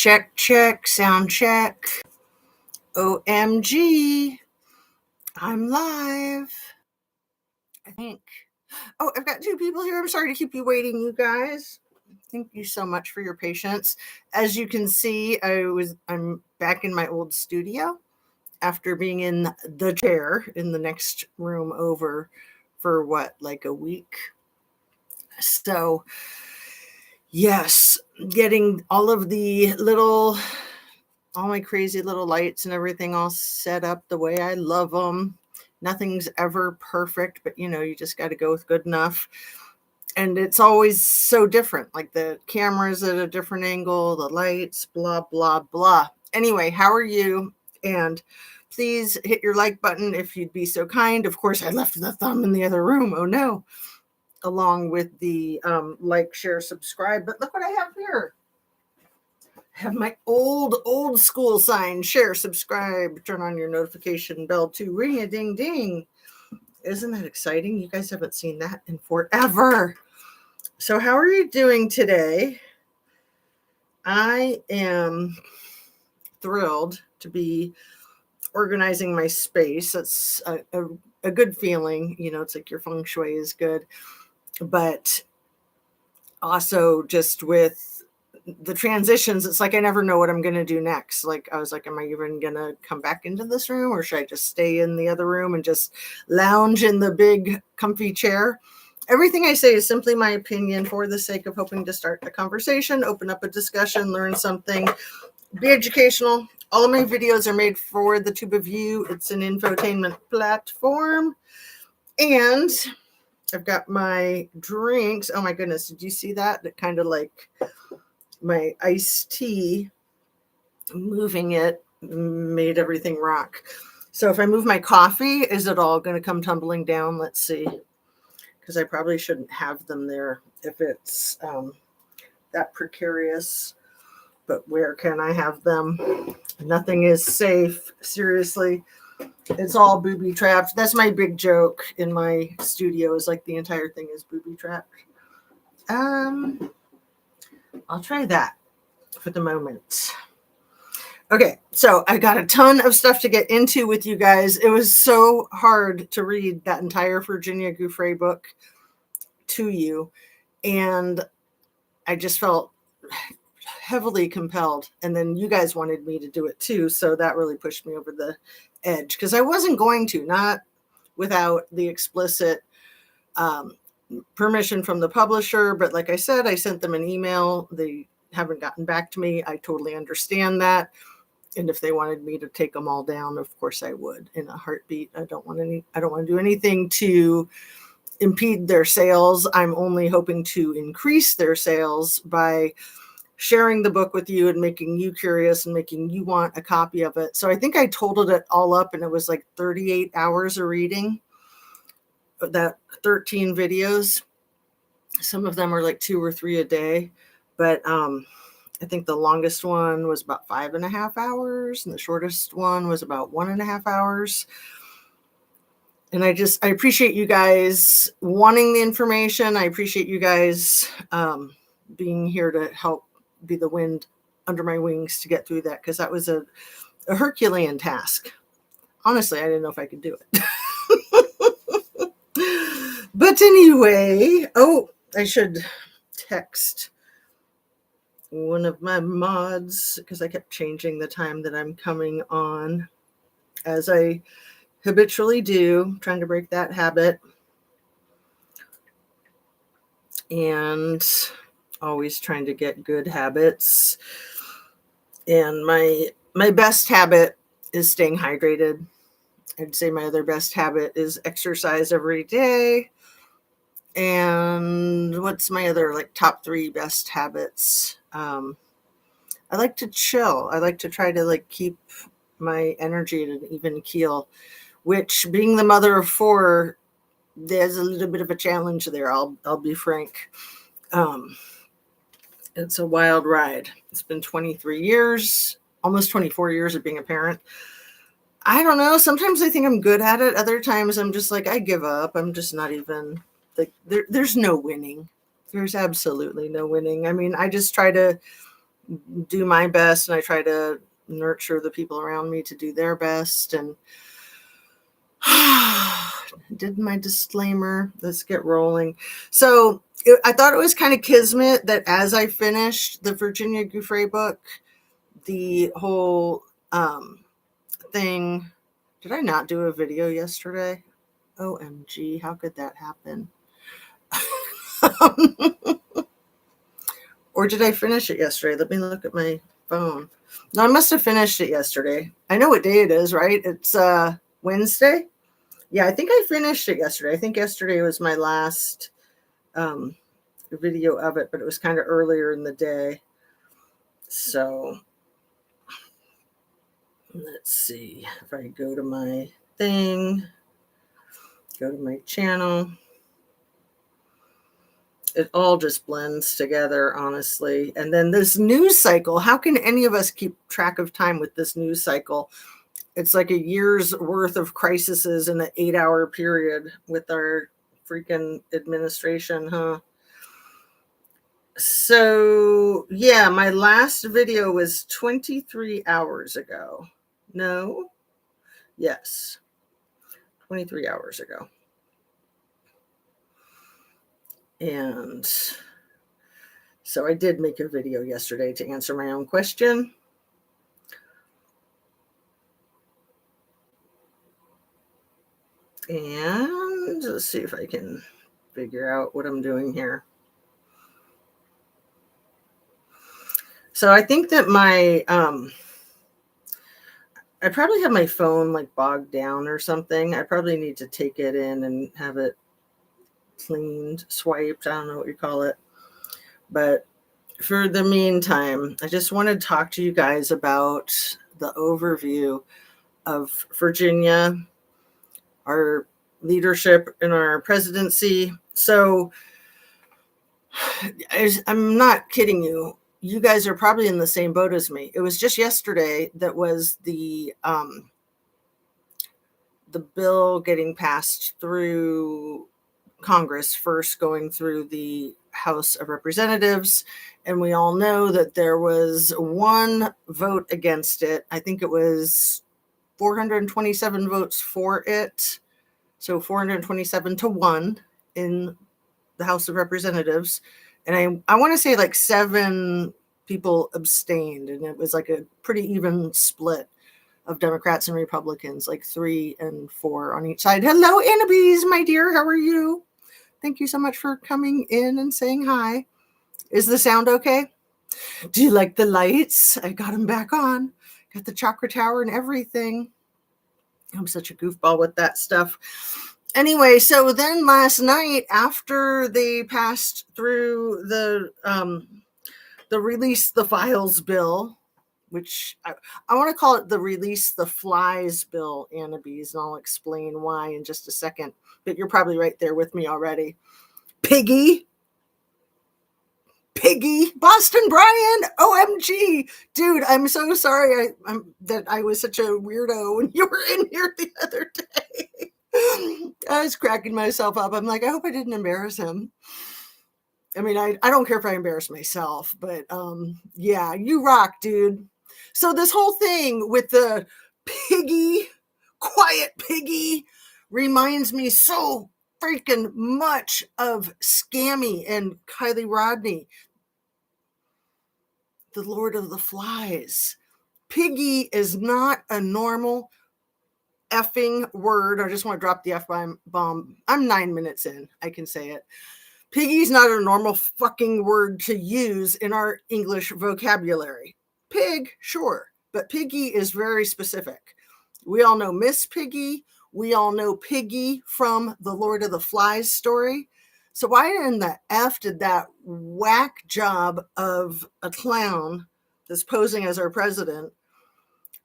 Check, check, sound check. OMG. I'm live. I think. Oh, I've got two people here. I'm sorry to keep you waiting, you guys. Thank you so much for your patience. As you can see, I'm back in my old studio after being in the chair in the next room over for like a week. So, yes, getting all my crazy little lights and everything all set up the way I love them. Nothing's ever perfect, but you just got to go with good enough. And it's always so different. Like the camera's at a different angle, the lights, blah, blah, blah. Anyway, how are you? And please hit your like button if you'd be so kind. Of course, I left the thumb in the other room. Oh no. Along with the like, share, subscribe. But look what I have here. I have my old school sign. Share, subscribe, turn on your notification bell to ring a ding ding. Isn't that exciting? You guys haven't seen that in forever. So how are you doing today? I am thrilled to be organizing my space. That's a good feeling. It's like your feng shui is good. But also just with the transitions, it's like I never know what I'm going to do next. Like I was like, am I even going to come back into this room, or should I just stay in the other room and just lounge in the big comfy chair? Everything I say is simply my opinion for the sake of hoping to start a conversation, open up a discussion, learn something, be educational. All of my videos are made for the tube of you. It's an infotainment platform. And I've got my drinks. Oh my goodness, did you see that? That kind of like my iced tea, moving it made everything rock. So if I move my coffee, is it all going to come tumbling down? Let's see. Because I probably shouldn't have them there if it's that precarious. But where can I have them? Nothing is safe. Seriously. It's all booby trapped. That's my big joke in my studio, is like the entire thing is booby trapped. I'll try that for the moment. Okay, so I got a ton of stuff to get into with you guys. It was so hard to read that entire Virginia Giuffre book to you, and I just felt heavily compelled. And then you guys wanted me to do it too, so that really pushed me over the edge, because I wasn't going to, not without the explicit permission from the publisher. But like I said, I sent them an email. They haven't gotten back to me. I totally understand that. And if they wanted me to take them all down, of course I would, in a heartbeat. I don't want to do anything to impede their sales. I'm only hoping to increase their sales by sharing the book with you and making you curious and making you want a copy of it. So I think I totaled it all up, and it was like 38 hours of reading, that 13 videos. Some of them are like 2 or 3 a day, but I think the longest one was about 5.5 hours, and the shortest one was about 1.5 hours. And I appreciate you guys wanting the information. I appreciate you guys being here to help be the wind under my wings to get through that, because that was a Herculean task. Honestly, I didn't know if I could do it. But anyway, I should text one of my mods, because I kept changing the time that I'm coming on, as I habitually do, trying to break that habit. And always trying to get good habits. And my best habit is staying hydrated. I'd say my other best habit is exercise every day. And what's my other top 3 best habits? I like to chill. I like to try to keep my energy at an even keel, which, being the mother of 4, there's a little bit of a challenge there. I'll be frank. It's a wild ride. It's been 23 years, almost 24 years of being a parent. I don't know. Sometimes I think I'm good at it. Other times I'm just I give up. I'm just not even there's no winning. There's absolutely no winning. I mean, I just try to do my best, and I try to nurture the people around me to do their best. And did my disclaimer. Let's get rolling. So I thought it was kind of kismet that as I finished the Virginia Giuffre book, the whole thing. Did I not do a video yesterday? OMG, how could that happen? Or did I finish it yesterday? Let me look at my phone. No, I must have finished it yesterday. I know what day it is, right? It's Wednesday. Yeah, I think I finished it yesterday. I think yesterday was my last video of it, but it was kind of earlier in the day. So let's see if I go to my thing, go to my channel. It all just blends together, honestly. And then this news cycle, how can any of us keep track of time with this news cycle? It's like a year's worth of crises in an 8-hour period with our freaking administration, huh? So yeah, my last video was 23 hours ago. No? Yes. 23 hours ago. And so I did make a video yesterday to answer my own question. And let's see if I can figure out what I'm doing here. So I think that my, I probably have my phone like bogged down or something. I probably need to take it in and have it cleaned, swiped. I don't know what you call it. But for the meantime, I just want to talk to you guys about the overview of Virginia, our leadership in our presidency. So I'm not kidding you. You guys are probably in the same boat as me. It was just yesterday that was the bill getting passed through Congress, first going through the House of Representatives. And we all know that there was one vote against it. I think it was 427 votes for it. So 427 to 1 in the House of Representatives. And I want to say like 7 people abstained, and it was like a pretty even split of Democrats and Republicans, like 3 and 4 on each side. Hello, Annabise, my dear. How are you? Thank you so much for coming in and saying hi. Is the sound okay? Do you like the lights? I got them back on. Got the chakra tower and everything. I'm such a goofball with that stuff. Anyway, so then last night, after they passed through the release the files bill, which I want to call it the release the flies bill, Annabise, and I'll explain why in just a second. But you're probably right there with me already. Piggy, Boston Brian, OMG, dude, I'm so sorry that I was such a weirdo when you were in here the other day. I was cracking myself up. I'm like, I hope I didn't embarrass him. I mean, I don't care if I embarrass myself, but yeah, you rock, dude. So this whole thing with the piggy, quiet piggy, reminds me so freaking much of Scammy and Kylie Rodney, the Lord of the Flies. Piggy is not a normal effing word. I just want to drop the F-bomb. I'm 9 minutes in. I can say it. Piggy's not a normal fucking word to use in our English vocabulary. Pig, sure, but piggy is very specific. We all know Miss Piggy. We all know Piggy from the Lord of the Flies story. So why in the F did that whack job of a clown that's posing as our president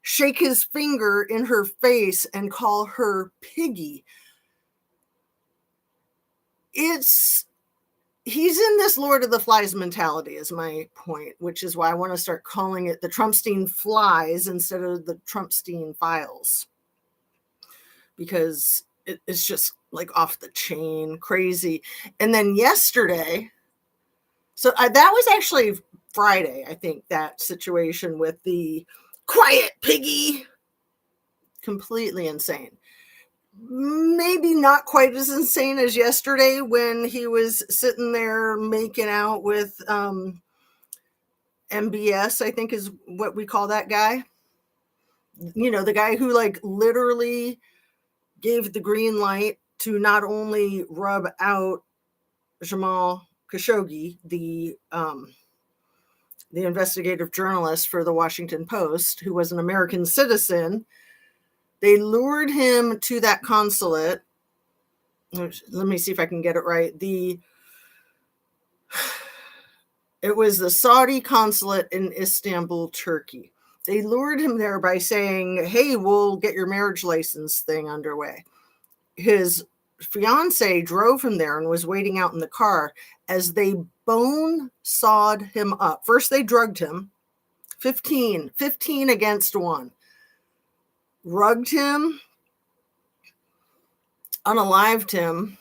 shake his finger in her face and call her Piggy? He's in this Lord of the Flies mentality is my point, which is why I want to start calling it the Trumpstein Flies instead of the Trumpstein Files, because it's just like off the chain crazy. And then yesterday, So that was actually Friday, I think, that situation with the quiet piggy. Completely insane. Maybe not quite as insane as yesterday when he was sitting there making out with MBS, I think is what we call that guy. You know, the guy who like literally gave the green light to not only rub out Jamal Khashoggi, the investigative journalist for the Washington Post, who was an American citizen. They lured him to that consulate. Let me see if I can get it right. It was the Saudi consulate in Istanbul, Turkey. They lured him there by saying, hey, we'll get your marriage license thing underway. His fiance drove him there and was waiting out in the car as they bone sawed him up. First, they drugged him, 15 against 1. Rugged him, unalived him,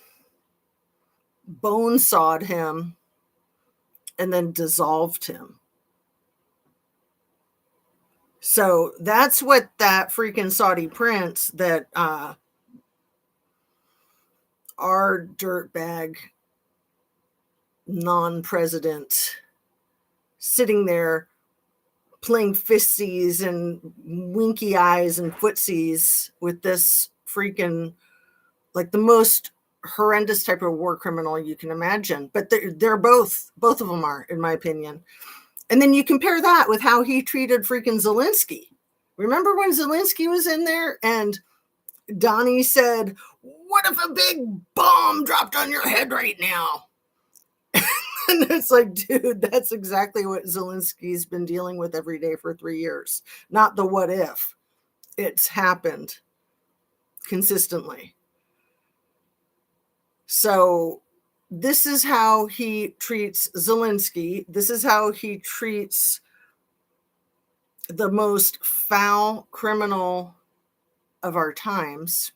bone sawed him, and then dissolved him. So that's what that freaking Saudi prince that our dirtbag non-president sitting there playing fisties and winky eyes and footsies with this freaking, like, the most horrendous type of war criminal you can imagine. But they're both of them are, in my opinion. And then you compare that with how he treated freaking Zelensky. Remember when Zelensky was in there and Donnie said, what if a big bomb dropped on your head right now? And it's like, dude, that's exactly what Zelensky's been dealing with every day for 3 years. Not the what if. It's happened consistently. So this is how he treats Zelensky. This is how he treats the most foul criminal of our times.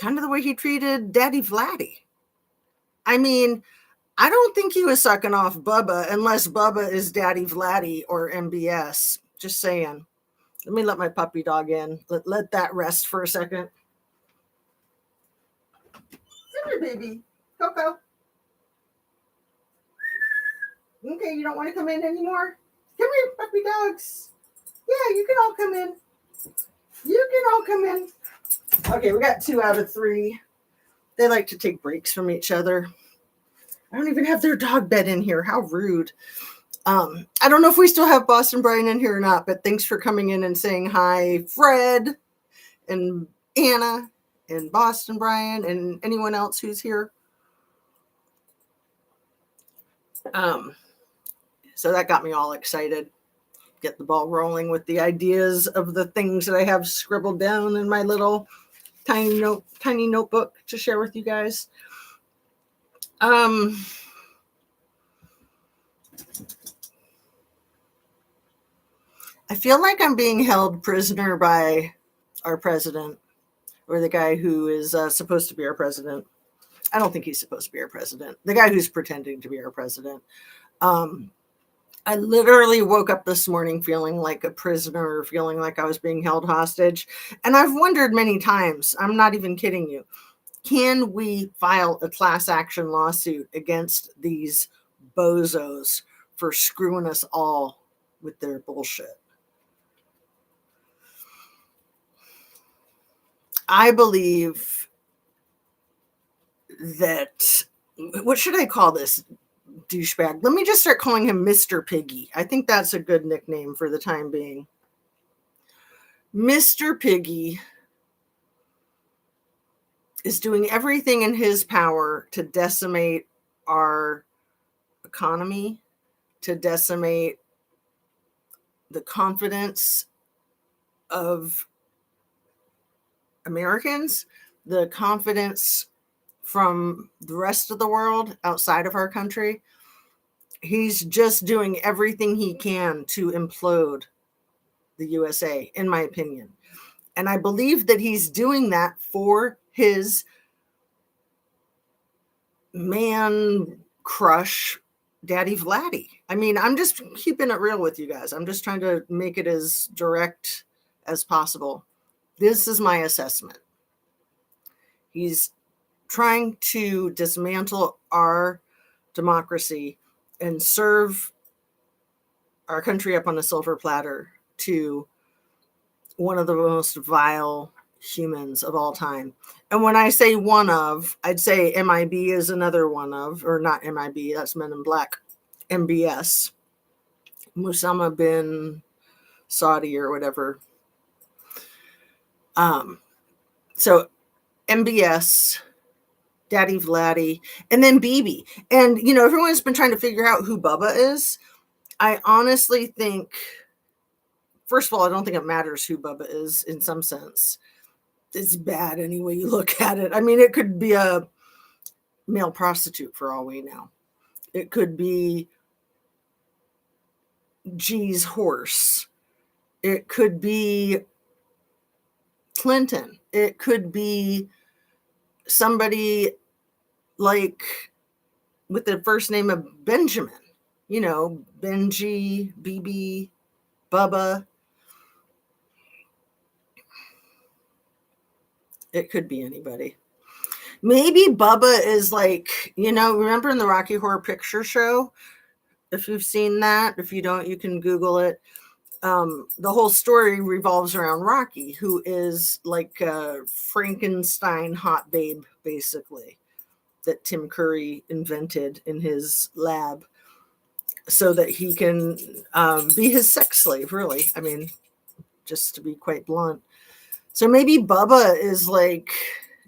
Kind of the way he treated Daddy Vladdy. I mean, I don't think he was sucking off Bubba unless Bubba is Daddy Vladdy or MBS. Just saying. Let me let my puppy dog in. Let that rest for a second. Come here, baby. Coco. Okay, you don't want to come in anymore? Come here, puppy dogs. Yeah, you can all come in. You can all come in. Okay, we got 2 out of 3. They like to take breaks from each other. I don't even have their dog bed in here. How rude. I don't know if we still have Boston Brian in here or not, but thanks for coming in and saying hi, Fred and Anna and Boston Brian and anyone else who's here. So that got me all excited. Get the ball rolling with the ideas of the things that I have scribbled down in my little tiny notebook to share with you guys. I feel like I'm being held prisoner by our president, or the guy who is supposed to be our president. I don't think he's supposed to be our president. The guy who's pretending to be our president. I literally woke up this morning feeling like a prisoner, feeling like I was being held hostage. And I've wondered many times, I'm not even kidding you, can we file a class action lawsuit against these bozos for screwing us all with their bullshit? I believe that, what should I call this douchebag? Let me just start calling him Mr. Piggy. I think that's a good nickname for the time being. Mr. Piggy is doing everything in his power to decimate our economy, to decimate the confidence of Americans, the confidence from the rest of the world outside of our country. He's just doing everything he can to implode the USA, in my opinion. And I believe that he's doing that for his man crush Daddy Vladdy. I mean, I'm just keeping it real with you guys. I'm just trying to make it as direct as possible. This is my assessment. He's trying to dismantle our democracy and serve our country up on a silver platter to one of the most vile humans of all time. And when I say one of, I'd say MIB is another one of, or not MIB, that's Men in Black, MBS, Musama bin Saudi or whatever. So MBS, Daddy Vladdy, and then BB. And, you know, everyone's been trying to figure out who Bubba is. I honestly think, first of all, I don't think it matters who Bubba is in some sense. It's bad any way you look at it. I mean, it could be a male prostitute for all we know. It could be G's horse. It could be Clinton. It could be somebody like with the first name of Benjamin, you know, Benji, BB, Bubba. It could be anybody. Maybe Bubba is like, you know, remember in the Rocky Horror Picture Show? If you've seen that, if you don't, you can Google it. The whole story revolves around Rocky, who is like a Frankenstein hot babe, basically, that Tim Curry invented in his lab so that he can be his sex slave, really. I mean, just to be quite blunt. So maybe Bubba is like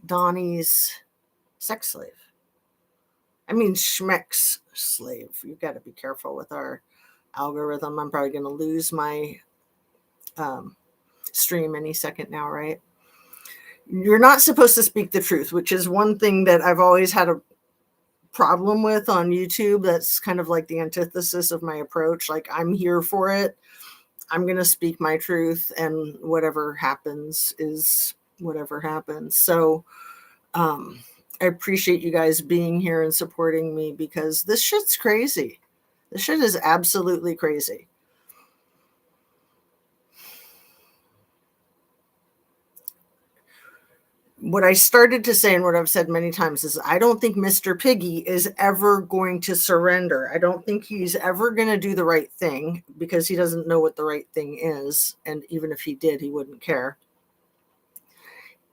Donnie's sex slave. I mean, Schmeck's slave. You've got to be careful with our algorithm. I'm probably going to lose my stream any second now, right? You're not supposed to speak the truth, which is one thing that I've always had a problem with on YouTube. That's kind of like the antithesis of my approach. Like, I'm here for it. I'm going to speak my truth, and whatever happens is whatever happens. So I appreciate you guys being here and supporting me, because this shit's crazy. This shit is absolutely crazy. What I started to say, and what I've said many times, is I don't think Mr. Piggy is ever going to surrender. I don't think he's ever going to do the right thing, because he doesn't know what the right thing is. And even if he did, he wouldn't care.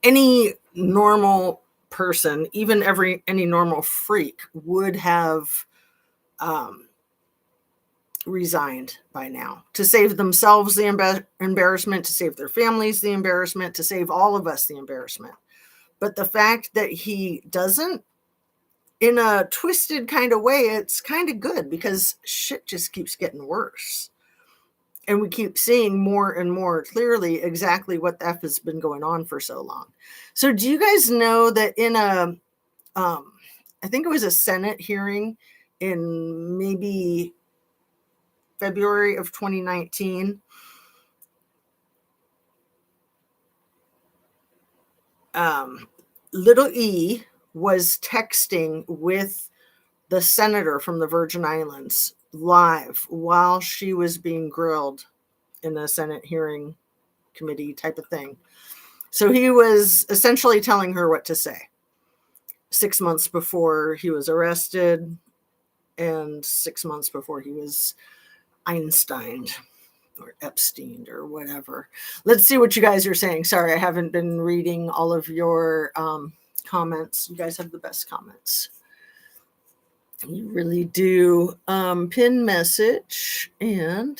Any normal person, even any normal freak, would have resigned by now, to save themselves the embarrassment, to save their families the embarrassment, to save all of us the embarrassment. But the fact that he doesn't, in a twisted kind of way, it's kind of good, because shit just keeps getting worse. And we keep seeing more and more clearly exactly what the F has been going on for so long. So do you guys know that in a, I think it was a Senate hearing in maybe February of 2019, little E was texting with the senator from the Virgin Islands live while she was being grilled in a Senate hearing committee type of thing. So he was essentially telling her what to say 6 months before he was arrested and 6 months before he was Einsteined or Epstein or whatever. Let's see what you guys are saying. Sorry, I haven't been reading all of your comments. You guys have the best comments. You really do. Pin message and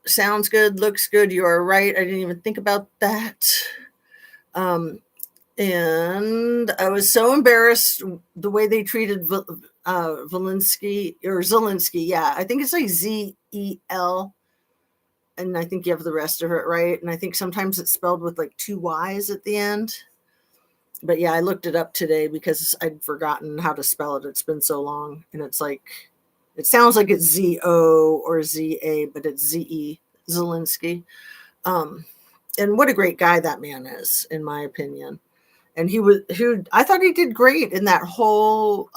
sounds good, looks good. You are right. I didn't even think about that. And I was so embarrassed the way they treated Zelensky. Yeah, I think it's like Z-E-L. And I think you have the rest of it right. And I think sometimes it's spelled with like 2 Y's at the end. But yeah, I looked it up today because I'd forgotten how to spell it. It's been so long. And it's like, it sounds like it's Z-O or Z-A, but it's Z-E, Zelensky. And what a great guy that man is, in my opinion. And I thought he did great in that whole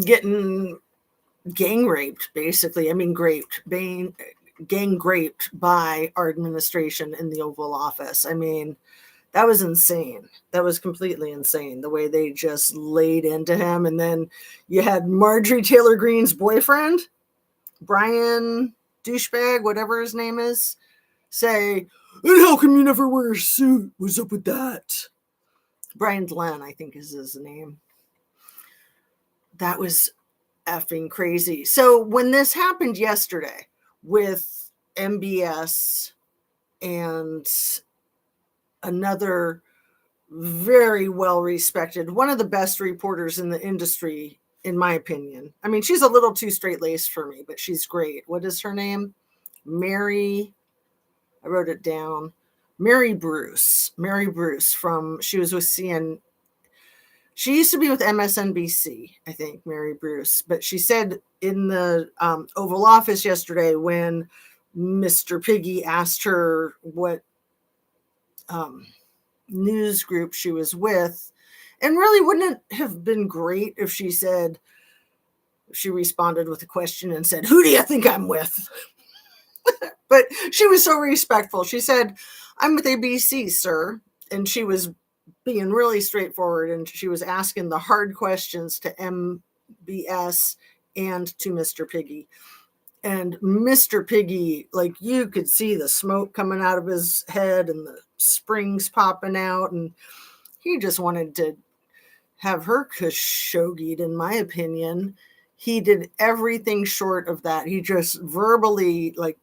getting gang raped, basically. I mean, gang raped by our administration in the Oval Office. I mean, that was insane. That was completely insane, the way they just laid into him. And then you had Marjorie Taylor Greene's boyfriend, Brian douchebag, whatever his name is, say, and how come you never wear a suit? What's up with that? Brian Glenn, I think is his name. That was effing crazy. So when this happened yesterday with MBS and another very well respected, one of the best reporters in the industry, in my opinion. I mean, she's a little too straight laced for me, but she's great. What is her name? Mary. I wrote it down. Mary Bruce. Mary Bruce she was with She used to be with MSNBC, I think, Mary Bruce. But she said in the Oval Office yesterday when Mr. Piggy asked her what news group she was with, and really, wouldn't it have been great if she responded with a question and said, who do you think I'm with? But she was so respectful. She said, I'm with ABC, sir. And she was being really straightforward, and she was asking the hard questions to MBS and to Mr. Piggy. And Mr. Piggy, like, you could see the smoke coming out of his head and the springs popping out, and he just wanted to have her khashoggied, in my opinion. He did everything short of that. He just verbally, like,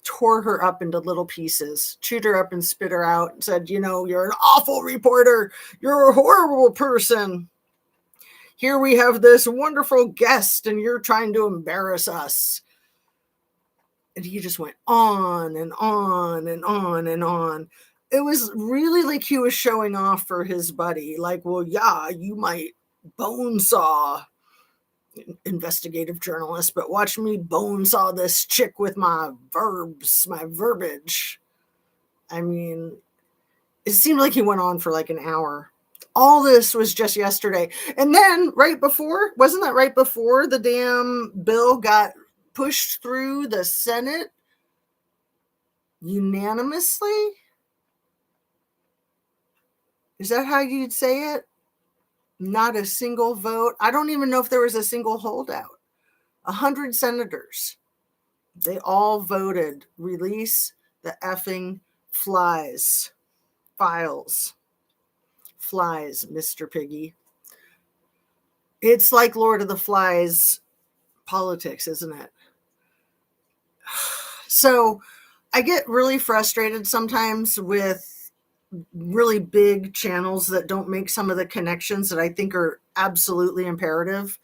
tore her up into little pieces, chewed her up and spit her out, and said, you're an awful reporter. You're a horrible person. Here we have this wonderful guest, and you're trying to embarrass us. And he just went on and on and on and on. It was really like he was showing off for his buddy. Like, well, yeah, you might bone saw, investigative journalist, but watch me bone saw this chick with my verbiage. I mean, it seemed like he went on for like an hour. All this was just yesterday. And then wasn't that right before the damn bill got pushed through the Senate unanimously? Is that how you'd say it? Not a single vote. I don't even know if there was a single holdout. 100 senators. They all voted. Release the effing files. Flies, Mr. Piggy. It's like Lord of the Flies politics, isn't it? So I get really frustrated sometimes with really big channels that don't make some of the connections that I think are absolutely imperative.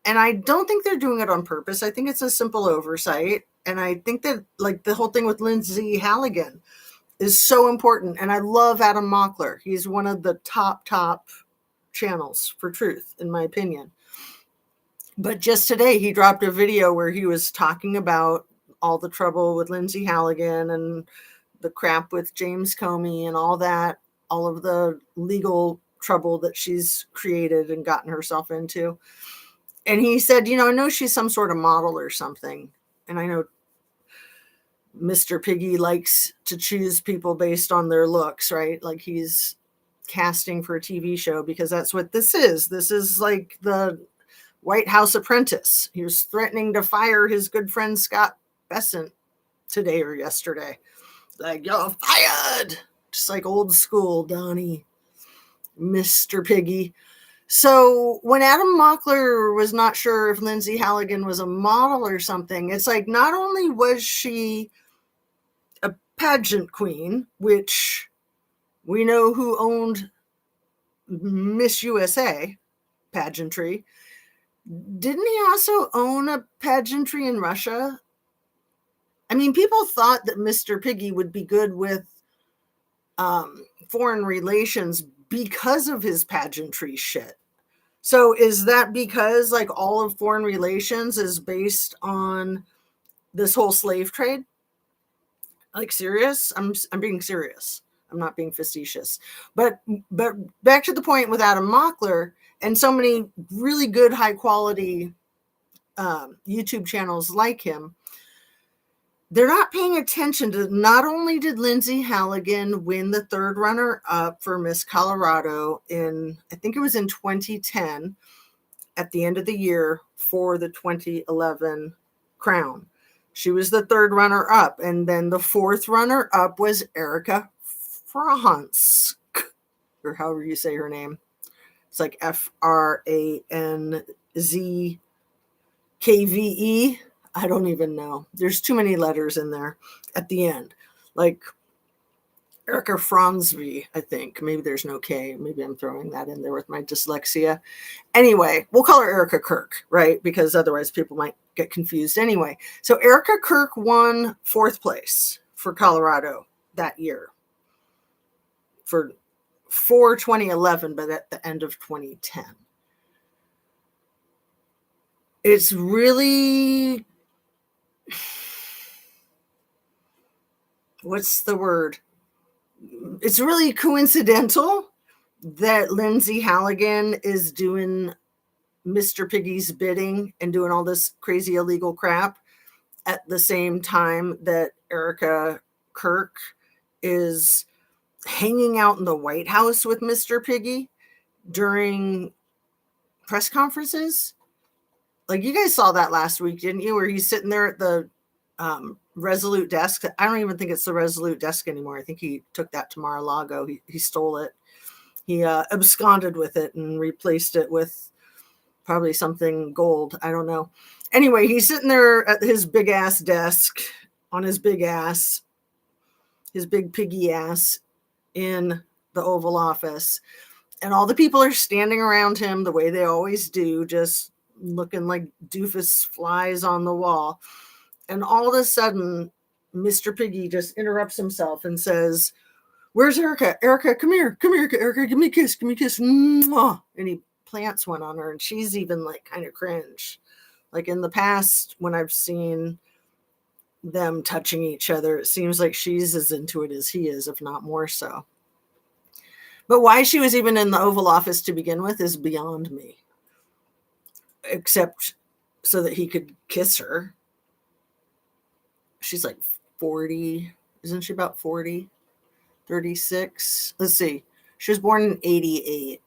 And I don't think they're doing it on purpose. I think it's a simple oversight. And I think that, like, the whole thing with Lindsay Halligan is so important. And I love Adam Mockler. He's one of the top channels for truth, in my opinion. But just today, he dropped a video where he was talking about all the trouble with Lindsay Halligan and the crap with James Comey and all that, all of the legal trouble that she's created and gotten herself into. And he said, I know she's some sort of model or something. And I know Mr. Piggy likes to choose people based on their looks, right? Like, he's casting for a TV show because that's what this is. This is like the White House apprentice. He was threatening to fire his good friend Scott Bessent today or yesterday. Like, you're fired. Just like old school, Donnie. Mr. Piggy. So when Adam Mockler was not sure if Lindsay Halligan was a model or something, it's like, not only was she a pageant queen, which we know who owned Miss USA pageantry, didn't he also own a pageantry in Russia? I mean, people thought that Mr. Piggy would be good with foreign relations because of his pageantry shit. So is that because, like, all of foreign relations is based on this whole slave trade? Like, serious? I'm being serious. I'm not being facetious. But back to the point with Adam Mockler and so many really good, high quality YouTube channels like him, they're not paying attention to not only did Lindsay Halligan win the third runner up for Miss Colorado in, I think it was in 2010 at the end of the year for the 2011 crown. She was the third runner up. And then the fourth runner up was Erica Franzke, or however you say her name. It's like Franzkve. I don't even know. There's too many letters in there at the end. Like Erica Franzke, I think. Maybe there's no K. Maybe I'm throwing that in there with my dyslexia. Anyway, we'll call her Erica Kirk, right? Because otherwise people might get confused anyway. So Erica Kirk won fourth place for Colorado that year for 2011, but at the end of 2010. It's really, what's the word? It's really coincidental that Lindsay Halligan is doing Mr. Piggy's bidding and doing all this crazy illegal crap at the same time that Erica Kirk is hanging out in the White House with Mr. Piggy during press conferences. Like, you guys saw that last week, didn't you? Where he's sitting there at the Resolute desk. I don't even think it's the Resolute desk anymore. I think he took that to Mar-a-Lago. He stole it. He absconded with it and replaced it with probably something gold. I don't know. Anyway, he's sitting there at his big ass desk on his big ass, his big piggy ass in the Oval Office. And all the people are standing around him the way they always do, just looking like doofus flies on the wall. And all of a sudden, Mr. Piggy just interrupts himself and says, "Where's Erica? Erica, come here. Come here, Erica. Give me a kiss. Give me a kiss." Mwah. And he plants one on her, and she's even like kind of cringe. Like in the past, when I've seen them touching each other, it seems like she's as into it as he is, if not more so. But why she was even in the Oval Office to begin with is beyond me. Except so that he could kiss her. She's like 40. Isn't she about 40? 36? Let's see. She was born in 88.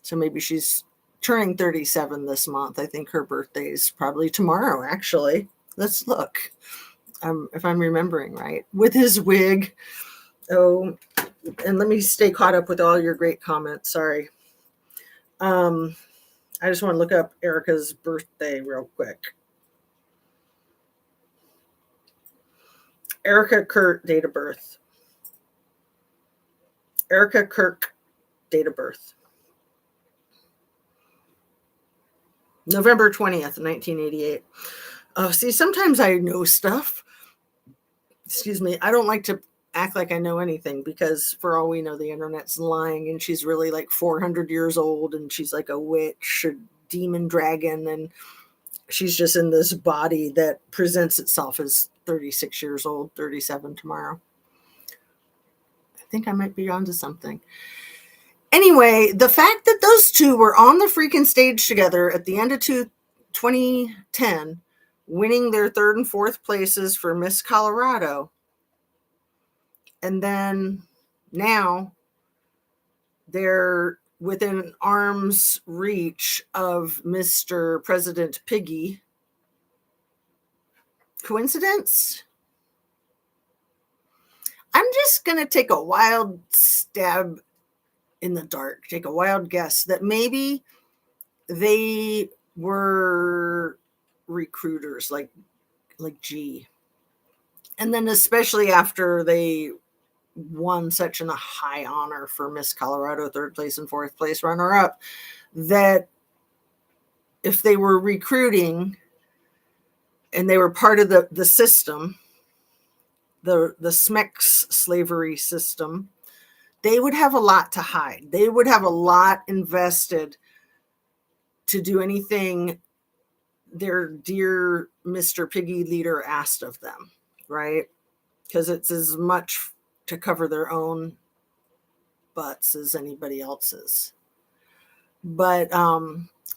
So maybe she's turning 37 this month. I think her birthday is probably tomorrow, actually. Let's look. If I'm remembering right. With his wig. Oh, and let me stay caught up with all your great comments. Sorry. I just want to look up Erica's birthday real quick. Erica Kirk, date of birth. Erica Kirk, date of birth. November 20th, 1988. See, sometimes I know stuff. Excuse me. I don't like to act like I know anything because for all we know, the internet's lying and she's really like 400 years old and she's like a witch or demon dragon and she's just in this body that presents itself as 36 years old, 37 tomorrow. I think I might be onto something. Anyway, the fact that those two were on the freaking stage together at the end of 2010, winning their third and fourth places for Miss Colorado, and then now they're within arm's reach of Mr. President Piggy. Coincidence? I'm just going to take a wild stab in the dark, take a wild guess that maybe they were recruiters like G. And then especially after they won such a high honor for Miss Colorado, third place and fourth place runner-up, that if they were recruiting and they were part of the system, the SMEX slavery system, they would have a lot to hide. They would have a lot invested to do anything their dear Mr. Piggy leader asked of them, right? Because it's as much to cover their own butts as anybody else's. But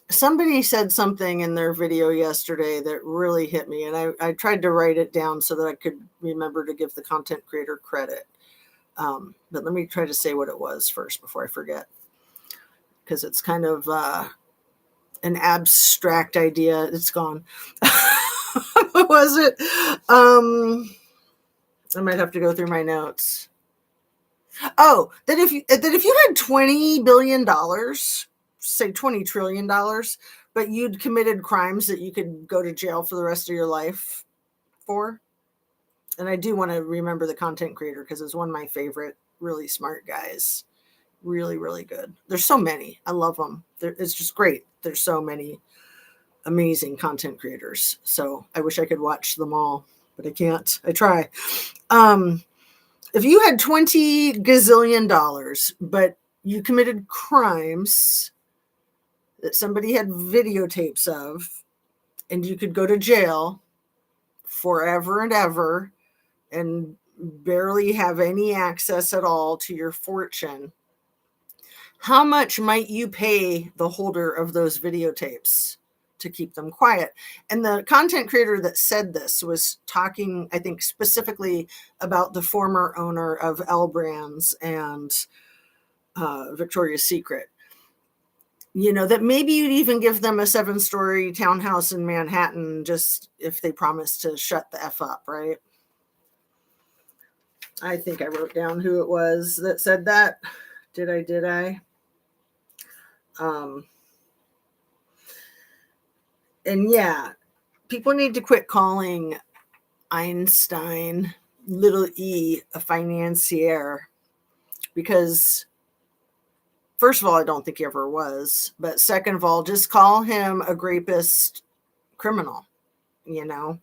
somebody said something in their video yesterday that really hit me, and I tried to write it down so that I could remember to give the content creator credit. But let me try to say what it was first before I forget, because it's kind of an abstract idea. It's gone. What was it? I might have to go through my notes. Oh, that if you had $20 billion, say $20 trillion, but you'd committed crimes that you could go to jail for the rest of your life for. And I do want to remember the content creator because it's one of my favorite, really smart guys. Really, really good. There's so many. I love them. It's just great. There's so many amazing content creators. So I wish I could watch them all, but I can't. I try. If you had $20 gazillion, but you committed crimes that somebody had videotapes of, and you could go to jail forever and ever and barely have any access at all to your fortune, how much might you pay the holder of those videotapes to keep them quiet? And the content creator that said this was talking, I think, specifically about the former owner of L Brands and Victoria's Secret. You know, that maybe you'd even give them a 7-story townhouse in Manhattan just if they promised to shut the F up, right? I think I wrote down who it was that said that. Did I? And yeah, people need to quit calling Einstein, little e, a financier, because first of all, I don't think he ever was, but second of all, just call him a rapist criminal, you know,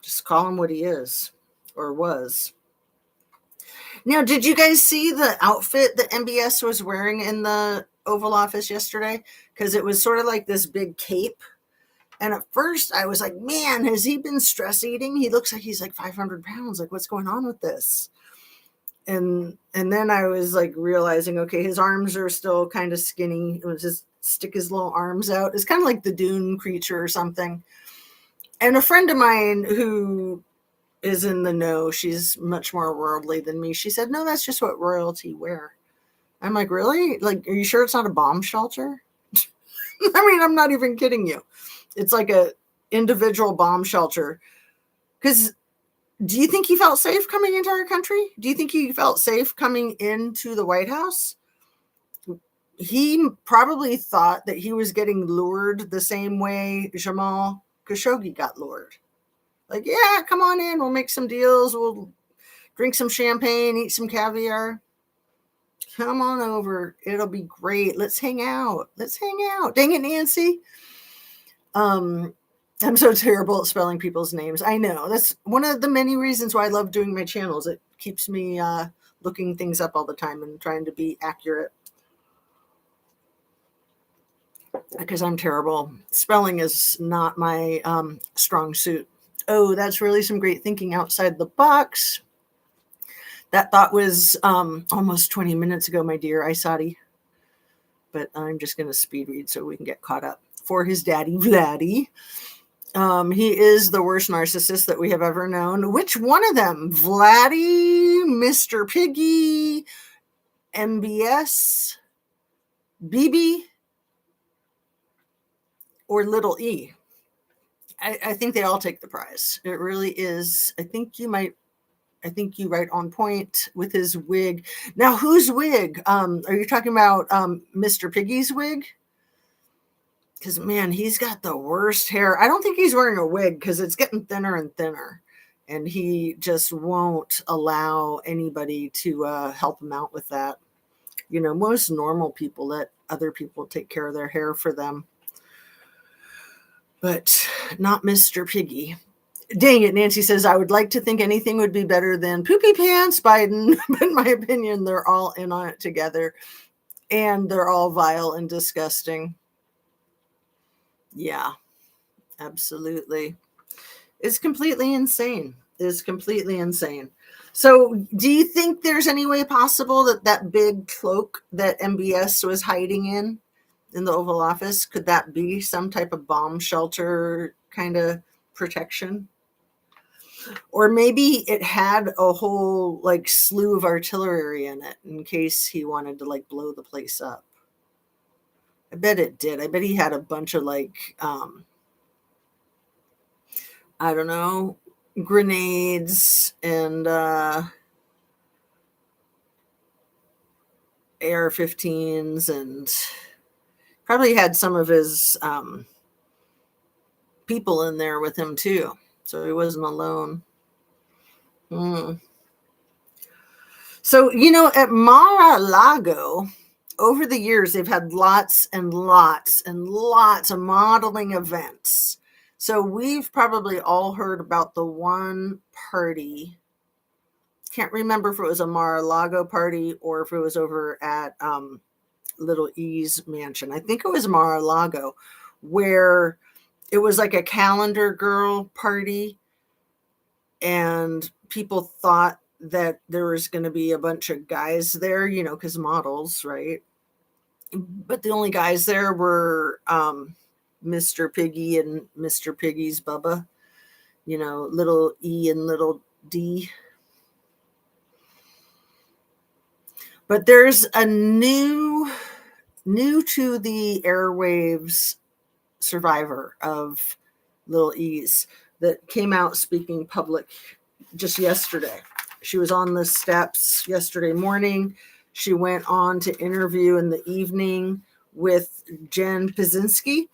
just call him what he is or was. Now, did you guys see the outfit that MBS was wearing in the Oval Office yesterday? Because it was sort of like this big cape. And at first I was like, man, has he been stress eating? He looks like he's like 500 pounds. Like, what's going on with this? And then I was like realizing, okay, his arms are still kind of skinny. It was just stick his little arms out. It's kind of like the Dune creature or something. And a friend of mine who is in the know, she's much more worldly than me, she said, no, that's just what royalty wear. I'm like, really? Like, are you sure it's not a bomb shelter? I mean, I'm not even kidding you. It's like a individual bomb shelter. Because do you think he felt safe coming into our country? Do you think he felt safe coming into the White House? He probably thought that he was getting lured the same way Jamal Khashoggi got lured. Like, yeah, come on in. We'll make some deals. We'll drink some champagne, eat some caviar. Come on over. It'll be great. Let's hang out. Dang it, Nancy. I'm so terrible at spelling people's names. I know. That's one of the many reasons why I love doing my channels. It keeps me looking things up all the time and trying to be accurate. Because I'm terrible. Spelling is not my strong suit. Oh, that's really some great thinking outside the box. That thought was almost 20 minutes ago, my dear Isati. But I'm just going to speed read so we can get caught up. For his daddy, Vladdy. He is the worst narcissist that we have ever known. Which one of them? Vladdy, Mr. Piggy, MBS, BB, or Little E? I think they all take the prize. It really is. I think you right on point with his wig. Now, whose wig? Are you talking about Mr. Piggy's wig? Because, man, he's got the worst hair. I don't think he's wearing a wig because it's getting thinner and thinner. And he just won't allow anybody to help him out with that. You know, most normal people let other people take care of their hair for them. But not Mr. Piggy. Dang it, Nancy says, I would like to think anything would be better than Poopy Pants Biden. But in my opinion, they're all in on it together. And they're all vile and disgusting. Yeah, absolutely. It's completely insane. So, do you think there's any way possible that that big cloak that MBS was hiding in the Oval Office, could that be some type of bomb shelter kind of protection? Or maybe it had a whole like slew of artillery in it in case he wanted to like blow the place up. I bet it did. I bet he had a bunch of like I don't know, grenades and AR-15s, and probably had some of his people in there with him too. So he wasn't alone. Hmm. So, at MaraLago, over the years, they've had lots and lots and lots of modeling events. So we've probably all heard about the one party. Can't remember if it was a MaraLago party or if it was over at Little E's mansion. I think it was MaraLago, where it was like a calendar girl party, and people thought that there was going to be a bunch of guys there, because models, right? But the only guys there were Mr. Piggy and Mr. Piggy's Bubba, little E and little D. But there's a new to the airwaves survivor of Little E's that came out speaking public just yesterday. She was on the steps yesterday morning. She went on to interview in the evening with Jen Paszynski,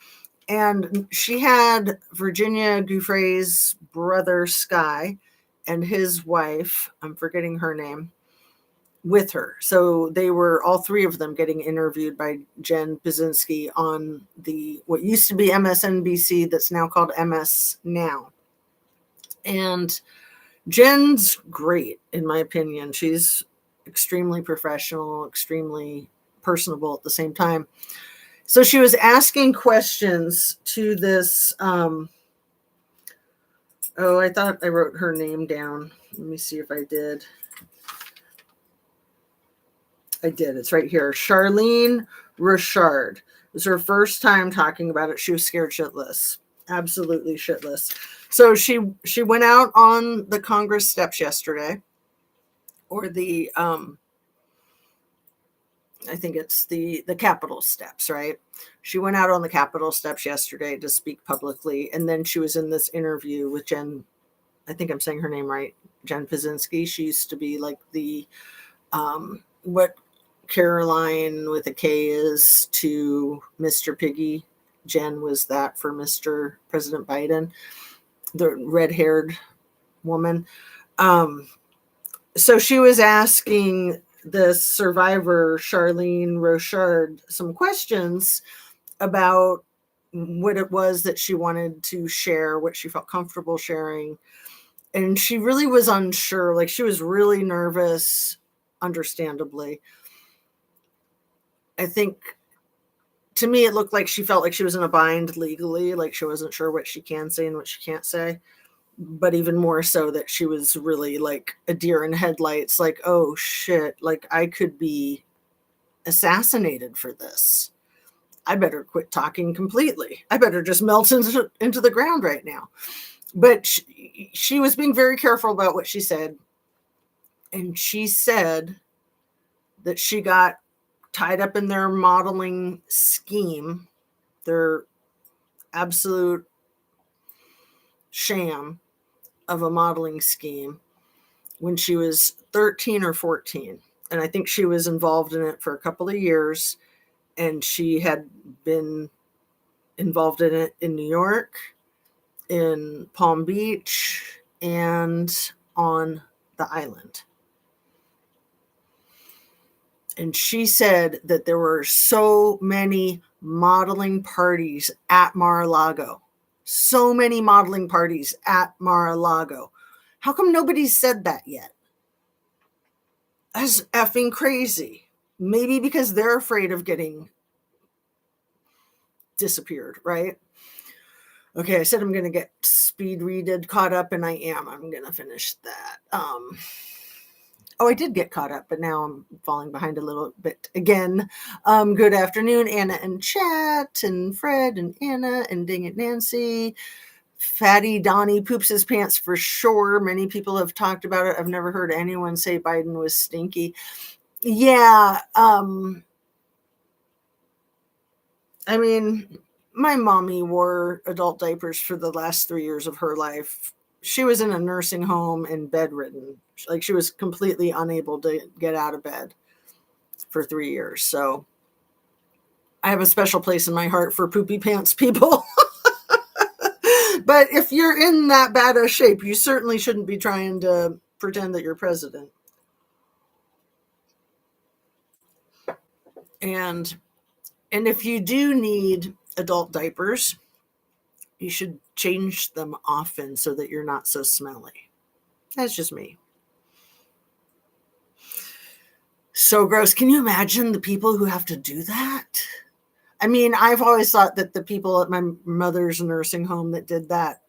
and she had Virginia Giuffre's brother Sky and his wife, I'm forgetting her name, with her. So they were all three of them getting interviewed by Jen Paszynski on the what used to be MSNBC that's now called MS Now. And Jen's great, in my opinion. She's extremely professional, extremely personable at the same time. So she was asking questions to this. I thought I wrote her name down. Let me see if I did. I did. It's right here. Charlene Richard. It was her first time talking about it. She was scared shitless. Absolutely shitless. So she went out on the Congress steps yesterday, or the I think it's the Capitol steps, right? She went out on the Capitol steps yesterday to speak publicly, and then she was in this interview with Jen. I think I'm saying her name right, Jen Paszynski. She used to be like the what Caroline with a K is to Mr. Piggy. Jen was that for Mr. President Biden, the red-haired woman. So she was asking the survivor, Charlene Rochard, some questions about what it was that she wanted to share, what she felt comfortable sharing. And she really was unsure. Like, she was really nervous, understandably. I think, to me, it looked like she felt like she was in a bind legally, like she wasn't sure what she can say and what she can't say. But even more so that she was really like a deer in headlights, like, oh shit, like I could be assassinated for this. I better quit talking completely. I better just melt into the ground right now. But she was being very careful about what she said. And she said that she got tied up in their modeling scheme, their absolute sham of a modeling scheme, when she was 13 or 14. And I think she was involved in it for a couple of years. And she had been involved in it in New York, in Palm Beach, and on the island. And she said that there were so many modeling parties at MaraLago. So many modeling parties at MaraLago. How come nobody said that yet? That's effing crazy. Maybe because they're afraid of getting disappeared, right? Okay, I said I'm going to get speed readed, caught up, and I am. I'm going to finish that. Oh, I did get caught up, but now I'm falling behind a little bit again. Good afternoon, Anna and Chat, and Fred and Anna, and Dang It Nancy. Fatty Donnie poops his pants for sure. Many people have talked about it. I've never heard anyone say Biden was stinky. Yeah. I mean, my mommy wore adult diapers for the last 3 years of her life. She was in a nursing home and bedridden. Like, she was completely unable to get out of bed for 3 years. So I have a special place in my heart for poopy pants people. But if you're in that bad a shape, you certainly shouldn't be trying to pretend that you're president. And if you do need adult diapers, you should change them often so that you're not so smelly. That's just me. So gross. Can you imagine the people who have to do that? I mean, I've always thought that the people at my mother's nursing home that did that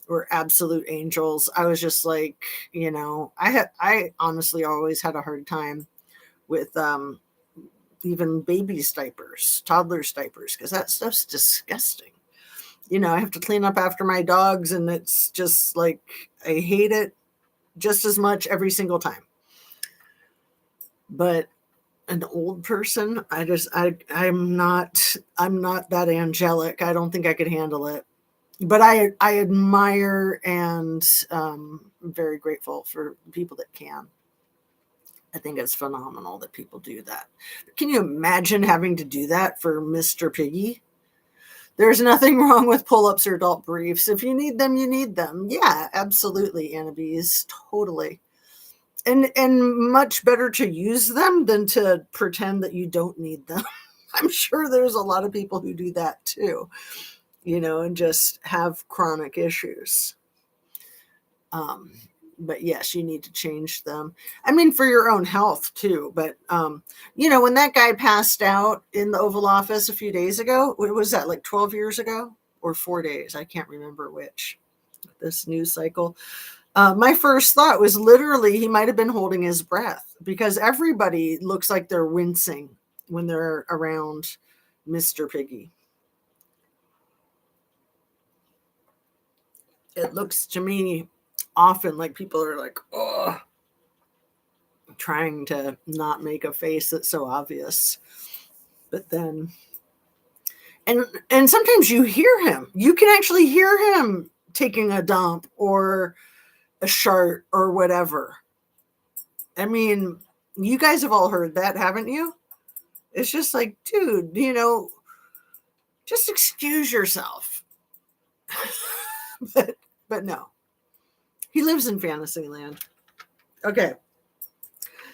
were absolute angels. I was just like, I honestly always had a hard time with even babies' diapers, toddlers' diapers, because that stuff's disgusting. I have to clean up after my dogs, and it's just like, I hate it just as much every single time. But an old person, I'm not that angelic. I don't think I could handle it. But I admire and I'm very grateful for people that can. I think it's phenomenal that people do that. Can you imagine having to do that for Mr. Piggy? There's nothing wrong with pull-ups or adult briefs. If you need them, you need them. Yeah, absolutely, Annabees. Totally. And much better to use them than to pretend that you don't need them. I'm sure there's a lot of people who do that too, and just have chronic issues. But yes, you need to change them. I mean, for your own health too. But, when that guy passed out in the Oval Office a few days ago, what was that, like 12 years ago or 4 days? I can't remember which, this news cycle. My first thought was literally he might have been holding his breath, because everybody looks like they're wincing when they're around Mr. Piggy. It looks to me often like people are like, oh, trying to not make a face that's so obvious. But then, and sometimes you hear him. You can actually hear him taking a dump or a shart or whatever. I mean, you guys have all heard that, haven't you? It's just like, dude, just excuse yourself. but no. He lives in Fantasyland. Okay.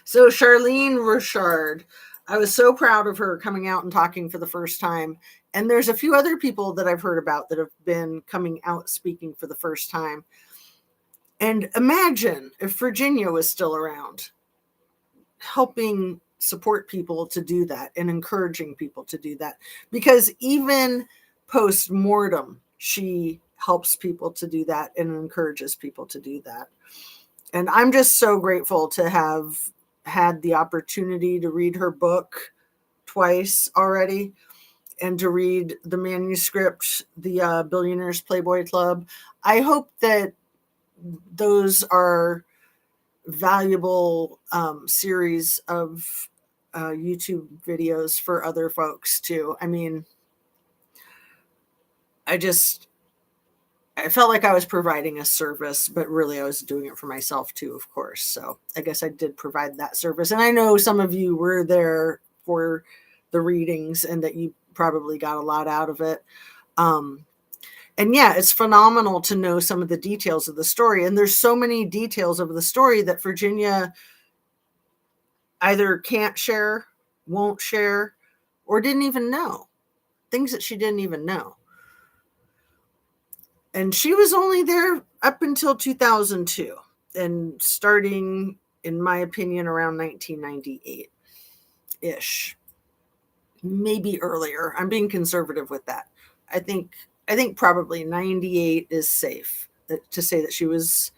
So Charlene Richard, I was so proud of her coming out and talking for the first time. And there's a few other people that I've heard about that have been coming out speaking for the first time. And imagine if Virginia was still around, helping support people to do that and encouraging people to do that. Because even post-mortem, she helps people to do that and encourages people to do that. And I'm just so grateful to have had the opportunity to read her book twice already, and to read the manuscript, the Billionaires Playboy Club. I hope that those are valuable series of YouTube videos for other folks too. I mean, I felt like I was providing a service, but really I was doing it for myself too, of course. So I guess I did provide that service. And I know some of you were there for the readings and that you probably got a lot out of it. And yeah, it's phenomenal to know some of the details of the story. And there's so many details of the story that Virginia either can't share, won't share, or didn't even know. Things that she didn't even know. And she was only there up until 2002, and starting, in my opinion, around 1998-ish. Maybe earlier. I'm being conservative with that. I think probably 98 is safe to say that she was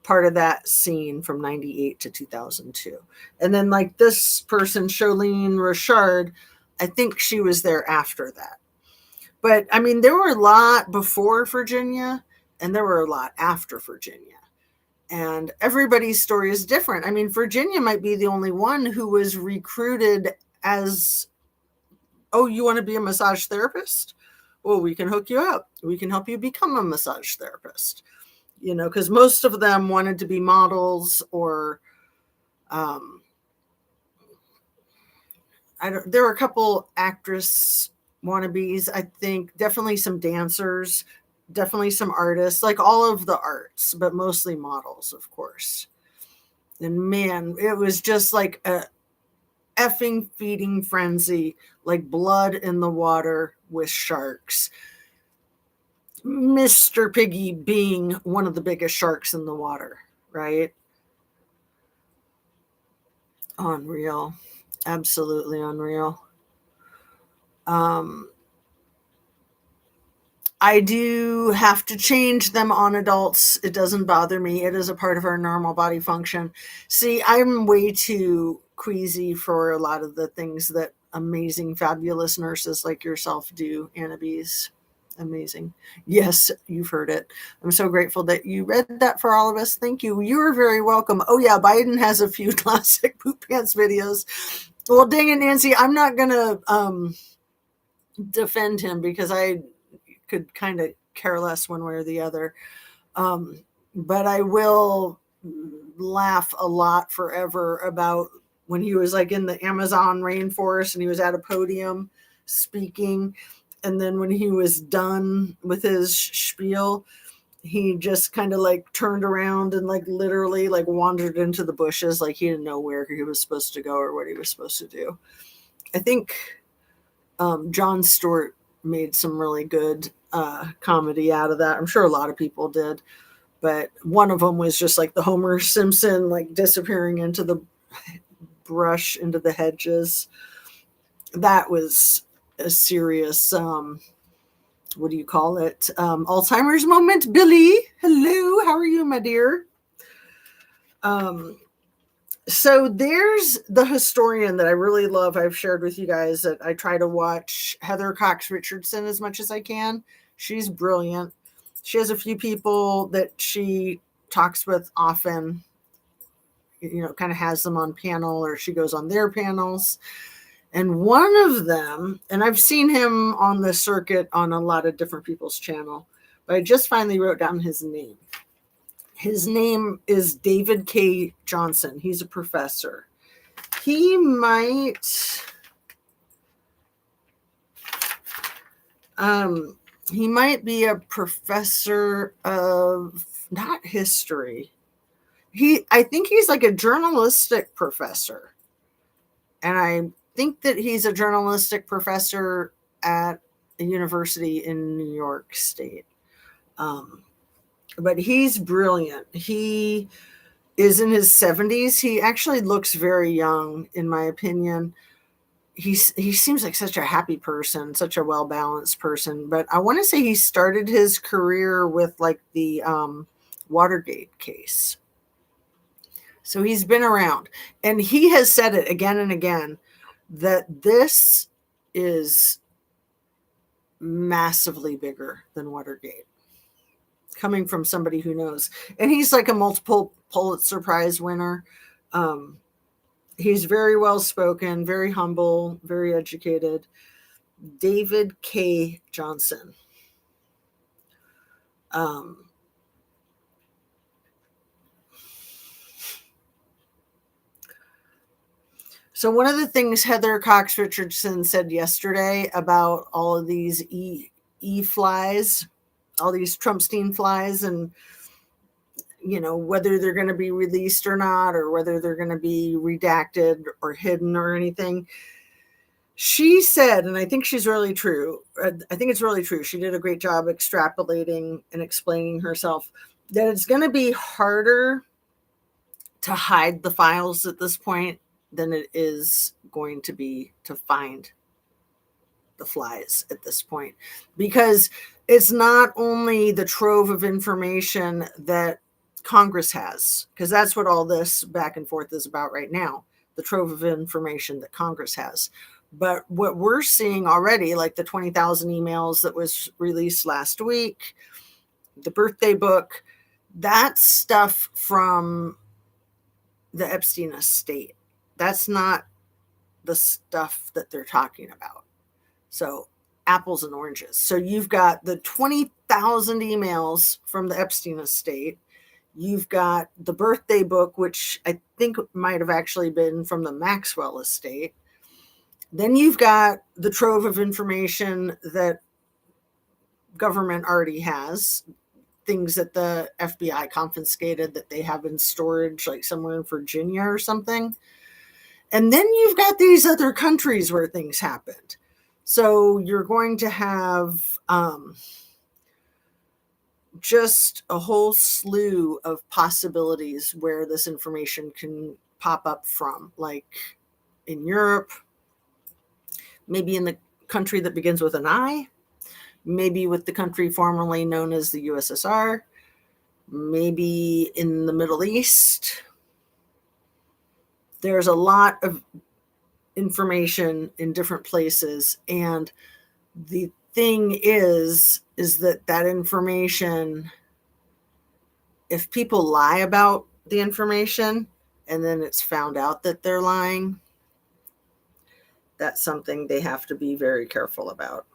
part of that scene from 98 to 2002. And then like this person, Charlene Richard, I think she was there after that. But I mean, there were a lot before Virginia and there were a lot after Virginia. And everybody's story is different. I mean, Virginia might be the only one who was recruited as, oh, you want to be a massage therapist? Well, we can hook you up. We can help you become a massage therapist. You know, because most of them wanted to be models or there were a couple actress wannabes, I think, definitely some dancers, definitely some artists, like all of the arts, but mostly models, of course. And man, it was just like a effing feeding frenzy, like blood in the water with sharks. Mr. Piggy being one of the biggest sharks in the water, right? Unreal. Absolutely unreal. I do have to change them on adults. It doesn't bother me. It is a part of our normal body function. See, I'm way too queasy for a lot of the things that amazing, fabulous nurses like yourself do, Annabise. Amazing. Yes, you've heard it. I'm so grateful that you read that for all of us. Thank you. You're very welcome. Oh, yeah, Biden has a few classic poop pants videos. Well, dang it, Nancy, I'm not going to defend him because I could kind of care less one way or the other. But I will laugh a lot forever about when he was like in the Amazon rainforest and he was at a podium speaking. And then when he was done with his spiel, he just kind of like turned around and like literally like wandered into the bushes. Like he didn't know where he was supposed to go or what he was supposed to do. I think Jon Stewart made some really good comedy out of that. I'm sure a lot of people did. But one of them was just like the Homer Simpson, like disappearing into the brush, into the hedges. That was a serious, what do you call it? Alzheimer's moment. Billy, hello. How are you, my dear? So there's the historian that I really love. I've shared with you guys that I try to watch Heather Cox Richardson as much as I can. She's brilliant. She has a few people that she talks with often, you know, kind of has them on panel or she goes on their panels. And one of them, and I've seen him on the circuit on a lot of different people's channel, but I just finally wrote down his name. His name is David K. Johnson. He's a professor. He might be a professor of not history. I think he's like a journalistic professor. And I think that he's a journalistic professor at a university in New York State. But he's brilliant. He is in his 70s. He actually looks very young, in my opinion. He seems like such a happy person, such a well-balanced person. But I want to say he started his career with like the Watergate case. So he's been around. And he has said it again and again that this is massively bigger than Watergate. Coming from somebody who knows. And he's like a multiple Pulitzer Prize winner. He's very well spoken, very humble, very educated. David K. Johnson. So one of the things Heather Cox Richardson said yesterday about all of these flies, all these Trumpstein flies, and you know, whether they're going to be released or not, or whether they're going to be redacted or hidden or anything. She said, and I think she's really true. I think it's really true. She did a great job extrapolating and explaining herself that it's going to be harder to hide the files at this point than it is going to be to find the flies at this point, because it's not only the trove of information that Congress has, because that's what all this back and forth is about right now, the trove of information that Congress has. But what we're seeing already, like the 20,000 emails that was released last week, the birthday book, that's stuff from the Epstein estate. That's not the stuff that they're talking about. So apples and oranges. So you've got the 20,000 emails from the Epstein estate. You've got the birthday book, which I think might have actually been from the Maxwell estate. Then you've got the trove of information that government already has, things that the FBI confiscated that they have in storage, like somewhere in Virginia or something. And then you've got these other countries where things happened. So you're going to have just a whole slew of possibilities where this information can pop up from, like in Europe, maybe in the country that begins with an I, maybe with the country formerly known as the USSR, maybe in the Middle East. There's a lot of information in different places, and the thing is that information, if people lie about the information and then it's found out that they're lying, that's something they have to be very careful about.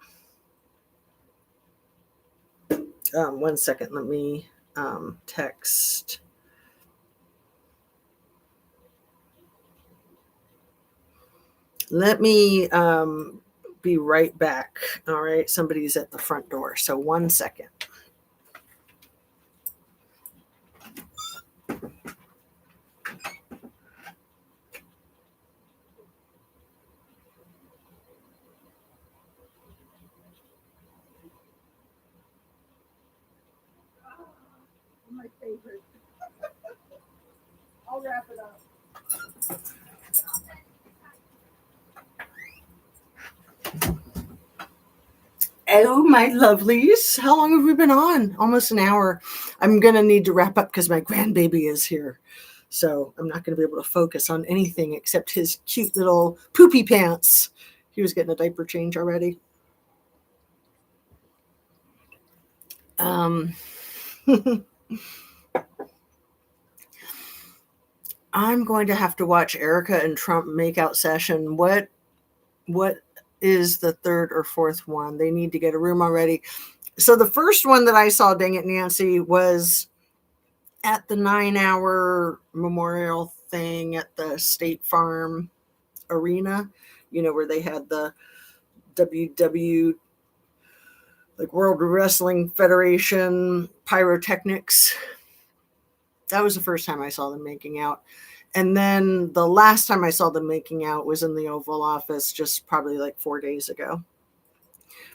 1 second, let me text. Let me be right back. All right, somebody's at the front door, so 1 second. My favorite. I'll wrap it up. Oh, my lovelies. How long have we been on? Almost an hour. I'm going to need to wrap up because my grandbaby is here. So I'm not going to be able to focus on anything except his cute little poopy pants. He was getting a diaper change already. I'm going to have to watch Erica and Trump makeout session. What is the third or fourth one? They need to get a room already. So the first one that I saw, Dang It Nancy, was at the 9-hour memorial thing at the State Farm Arena, where they had the like World Wrestling Federation pyrotechnics. That was the first time I saw them making out. And then the last time I saw them making out was in the Oval Office, just probably like 4 days ago,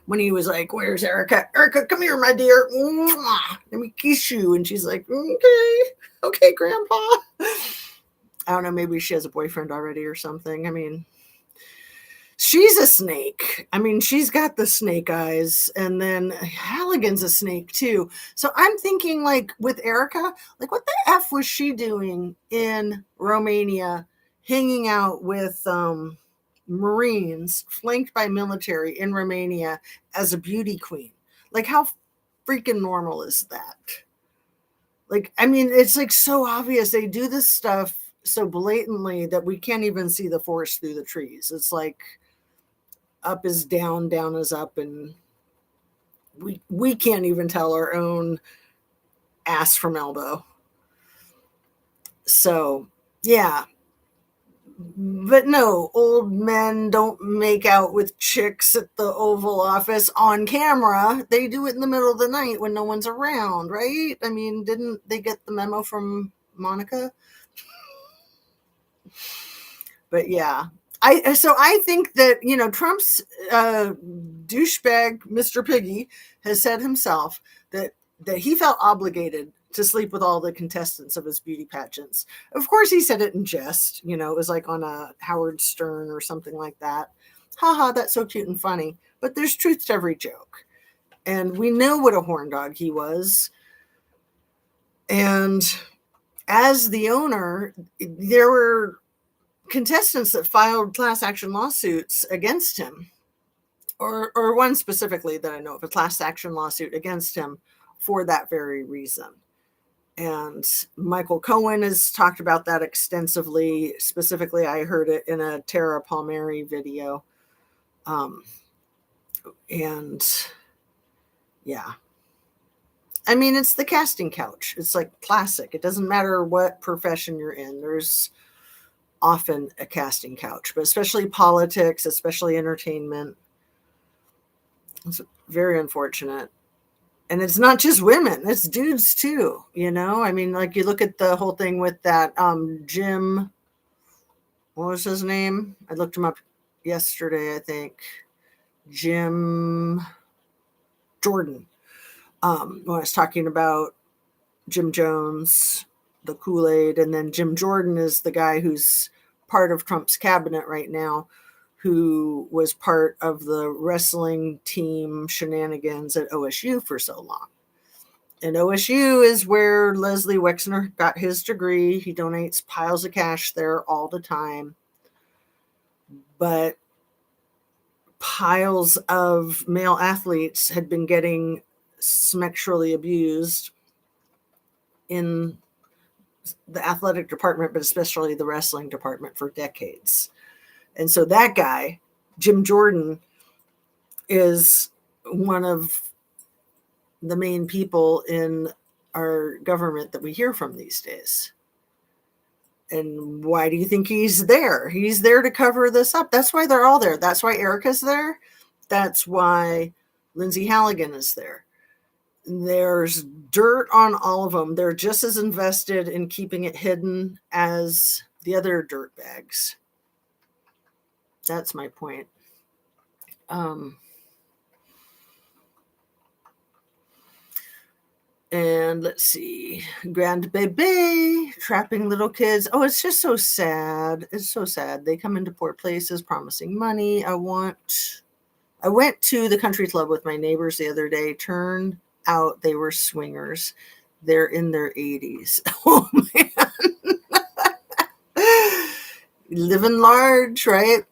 when he was like, "Where's Erica? Erica, come here, my dear. Mwah. Let me kiss you." And she's like, okay, Grandpa. I don't know, maybe she has a boyfriend already or something. I mean, she's a snake. I mean, she's got the snake eyes, and then Halligan's a snake too. So I'm thinking, like, with Erica, like, what the F was she doing in Romania, hanging out with Marines flanked by military in Romania as a beauty queen? Like, how freaking normal is that? Like, I mean, it's like so obvious. They do this stuff so blatantly that we can't even see the forest through the trees. It's like up is down, down is up, and we can't even tell our own ass from elbow. So, yeah. But no, old men don't make out with chicks at the Oval Office on camera. They do it in the middle of the night when no one's around, right? I mean, didn't they get the memo from Monica? But yeah. I think that, Trump's douchebag, Mr. Piggy, has said himself that he felt obligated to sleep with all the contestants of his beauty pageants. Of course, he said it in jest. It was like on a Howard Stern or something like that. Haha, that's so cute and funny. But there's truth to every joke. And we know what a horn dog he was. And as the owner, there were contestants that filed class action lawsuits against him, or one specifically that I know of, a class action lawsuit against him for that very reason. And Michael Cohen has talked about that extensively. Specifically, I heard it in a Tara Palmieri video. And yeah, I mean, it's the casting couch. It's like classic. It doesn't matter what profession you're in. There's often a casting couch, but especially politics, especially entertainment. It's very unfortunate. And it's not just women, it's dudes too, you know? I mean, like you look at the whole thing with that Jim, what was his name? I looked him up yesterday, I think. Jim Jordan. When I was talking about Jim Jones, the Kool-Aid, and then Jim Jordan is the guy who's part of Trump's cabinet right now, who was part of the wrestling team shenanigans at OSU for so long. And OSU is where Leslie Wexner got his degree. He donates piles of cash there all the time. But piles of male athletes had been getting sexually abused in the athletic department, but especially the wrestling department, for decades. And so that guy, Jim Jordan, is one of the main people in our government that we hear from these days. And why do you think he's there? He's there to cover this up. That's why they're all there. That's why Erica's there. That's why Lindsay Halligan is there. There's dirt on all of them. They're just as invested in keeping it hidden as the other dirt bags. That's my point. And let's see, Grand Bebe, trapping little kids. Oh, it's just so sad. It's so sad. They come into poor places promising money. I went to the country club with my neighbors the other day. Turned out they were swingers. They're in their 80s. Oh, man. Living large, right?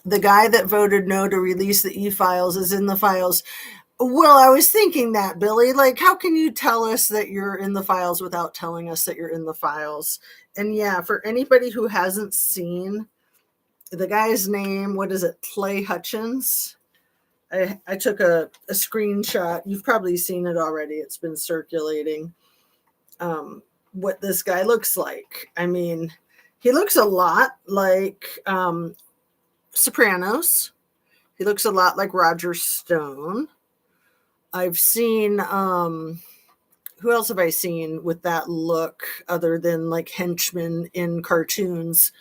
The guy that voted no to release the e-files is in the files. Well, I was thinking that, Billy, like, how can you tell us that you're in the files without telling us that you're in the files? And yeah, for anybody who hasn't seen the guy's name, what is it? Clay Hutchins. I took a screenshot. You've probably seen it already. It's been circulating. What this guy looks like. I mean, he looks a lot like Sopranos. He looks a lot like Roger Stone. I've seen, who else have I seen with that look other than like henchmen in cartoons?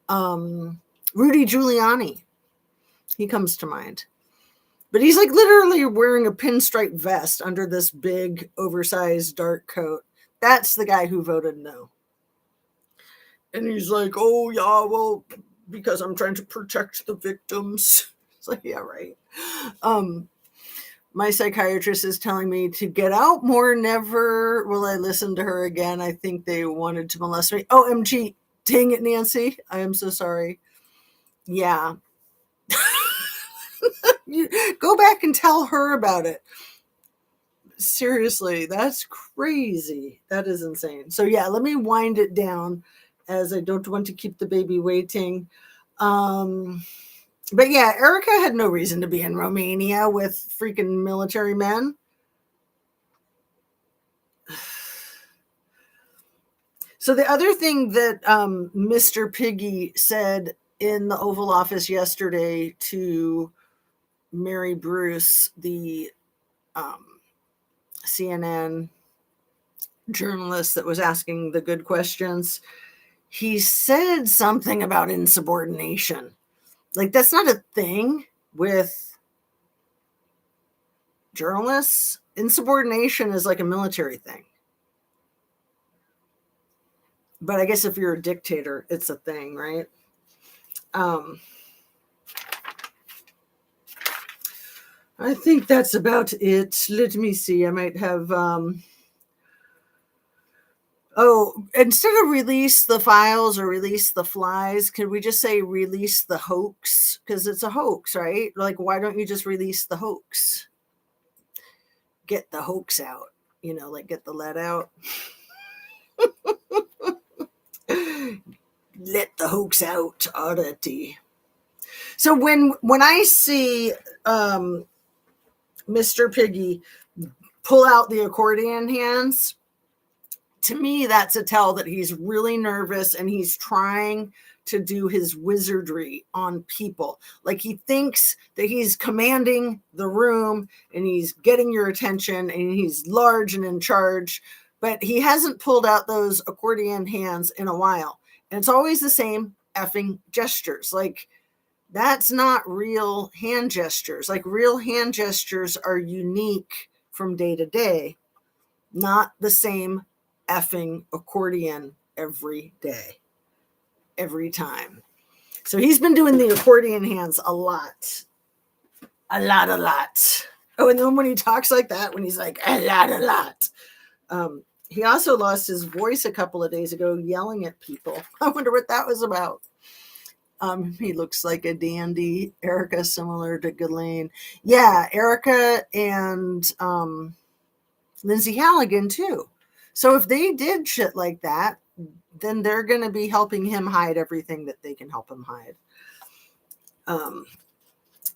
Rudy Giuliani. He comes to mind. But he's like literally wearing a pinstripe vest under this big, oversized, dark coat. That's the guy who voted no. And he's like, oh, yeah, well, because I'm trying to protect the victims. It's like, yeah, right. My psychiatrist is telling me to get out more. Never will I listen to her again. I think they wanted to molest me. OMG. Dang it, Nancy. I am so sorry. Yeah. You go back and tell her about it. Seriously, that's crazy. That is insane. So yeah, let me wind it down as I don't want to keep the baby waiting. But yeah, Erica had no reason to be in Romania with freaking military men. So the other thing that Mr. Piggy said in the Oval Office yesterday to Mary Bruce, the CNN journalist that was asking the good questions, he said something about insubordination. Like, that's not a thing with journalists. Insubordination is like a military thing. But I guess if you're a dictator, it's a thing, right? I think that's about it. Let me see. I might have Oh, instead of release the files or release the flies, could we just say release the hoax? Because it's a hoax, right? Like, why don't you just release the hoax? Get the hoax out, like get the lead out. Let the hoax out, oddity. So when I see Mr. Piggy pull out the accordion hands, to me, that's a tell that he's really nervous and he's trying to do his wizardry on people. Like he thinks that he's commanding the room and he's getting your attention and he's large and in charge, but he hasn't pulled out those accordion hands in a while. And it's always the same effing gestures. Like, that's not real hand gestures. Like, real hand gestures are unique from day to day, not the same effing accordion every day, every time. So he's been doing the accordion hands a lot. A lot. Oh, and then when he talks like that, when he's like, a lot. He also lost his voice a couple of days ago yelling at people. I wonder what that was about. He looks like a dandy. Erica, similar to Ghislaine. Yeah, Erica and Lindsay Halligan, too. So if they did shit like that, then they're going to be helping him hide everything that they can help him hide.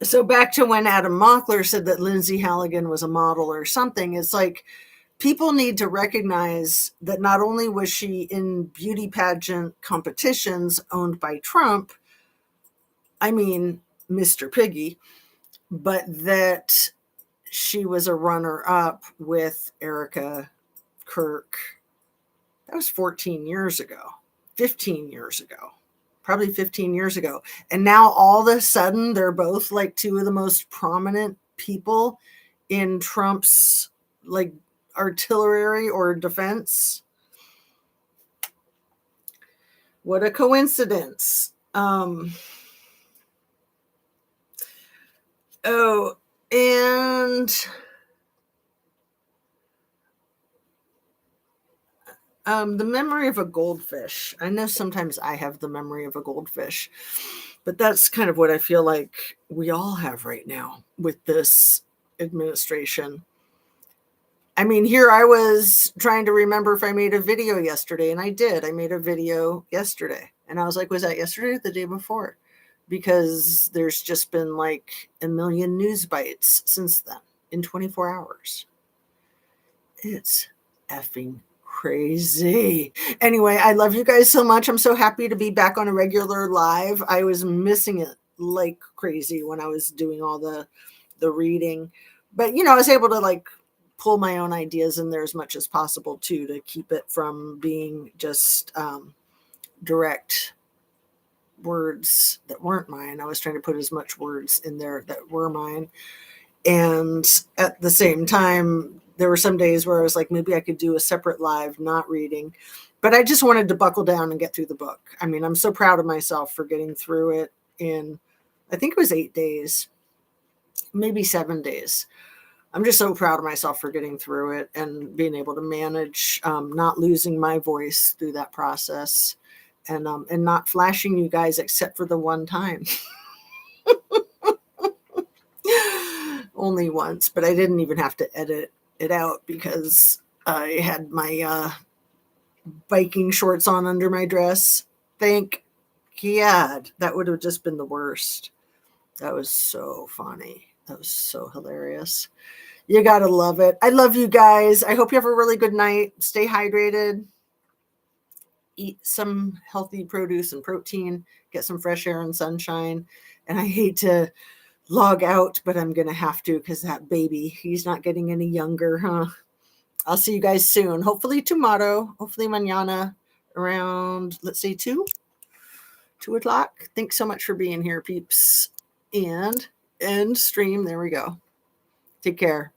So back to when Adam Mockler said that Lindsay Halligan was a model or something, it's like people need to recognize that not only was she in beauty pageant competitions owned by Trump, I mean, Mr. Piggy, but that she was a runner-up with Erica Kirk. That was 14 years ago, 15 years ago, probably 15 years ago. And now all of a sudden, they're both like two of the most prominent people in Trump's like artillery or defense. What a coincidence. Oh, and the memory of a goldfish. I know sometimes I have the memory of a goldfish, but that's kind of what I feel like we all have right now with this administration. I mean, here I was trying to remember if I made a video yesterday, and I did. I made a video yesterday, and I was like, was that yesterday or the day before? Because there's just been like a million news bites since then in 24 hours. It's effing crazy. Anyway, I love you guys so much. I'm so happy to be back on a regular live. I was missing it like crazy when I was doing all the reading. But, I was able to like pull my own ideas in there as much as possible too, to keep it from being just direct words that weren't mine. I was trying to put as much words in there that were mine. And at the same time, there were some days where I was like, maybe I could do a separate live, not reading. But I just wanted to buckle down and get through the book. I mean, I'm so proud of myself for getting through it in, I think it was 8 days, maybe 7 days. I'm just so proud of myself for getting through it and being able to manage not losing my voice through that process, and not flashing you guys except for the one time. Only once, but I didn't even have to edit it out because I had my biking shorts on under my dress. Thank God. That would have just been the worst. That was so funny. That was so hilarious. You gotta love it. I love you guys. I hope you have a really good night. Stay hydrated. Eat some healthy produce and protein. Get some fresh air and sunshine. And I hate to log out, but I'm going to have to because that baby, he's not getting any younger, huh? I'll see you guys soon. Hopefully tomorrow. Hopefully mañana around, let's say 2 o'clock. Thanks so much for being here, peeps. And end stream. There we go. Take care.